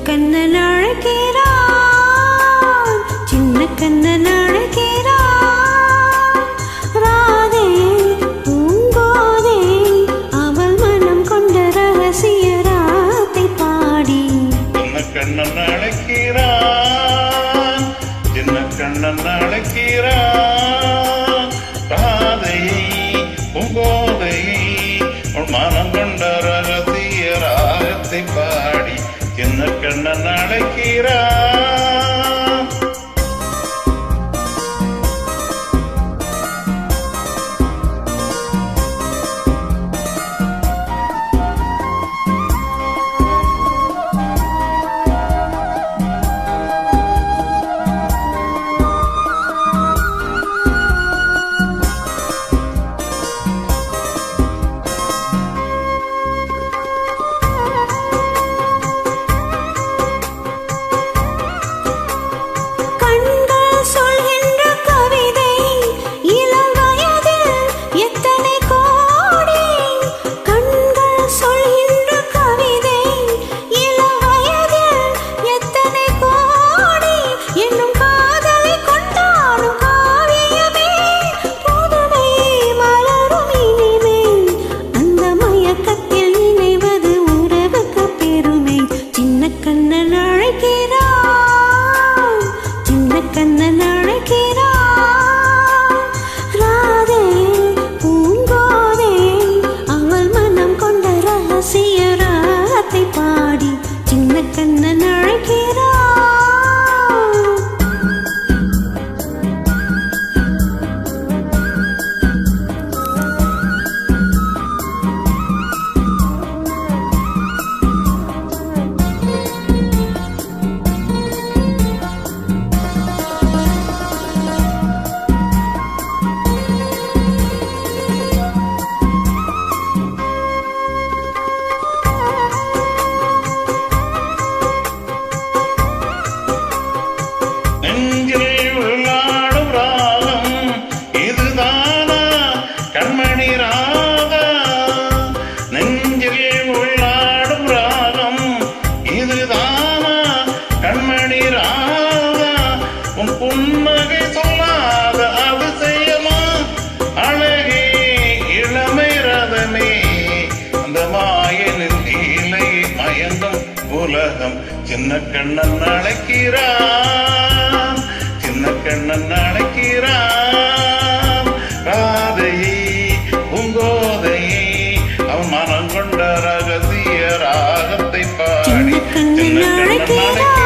கண்ணன் அழைக்கிறான், சின்ன கண்ணன் அழைக்கிறான். ராதே பூங்கோதே அவள் மனம் கொண்ட ரகசிய ராத்தை பாடி. சின்ன கண்ணன் அழைக்கிறான், சின்ன கண்ணன் அழைக்கிறான். ராதையை பூங்கோதையை அவள் மனம் கொண்ட ரகசிய ராகத்தை பாடி சின்ன கண்ணன் அழைக்கிறான். கண்ணன் அழைக்கிறான், சின்ன கண்ணன் அழைக்கிறான். ராதே பூங்கோதே அவள் மனம் கொண்ட ரகசிய ராகத்தை பாடி சின்ன கண்ணன் அழைக்கிறான். புன்னகை சொல்லாத அதிசயமா அழகே இளமை ரதமே அந்த மாயனின் லீலை மயங்கும் உலகம். சின்ன கண்ணன் அழைக்கிறான், சின்ன கண்ணன் அழைக்கிறான். ராதையை பூங்கோதையை அவன் மனம் கொண்ட ரகசிய ராகத்தை பாடி சின்ன கண்ணன் அழைக்கிறான்.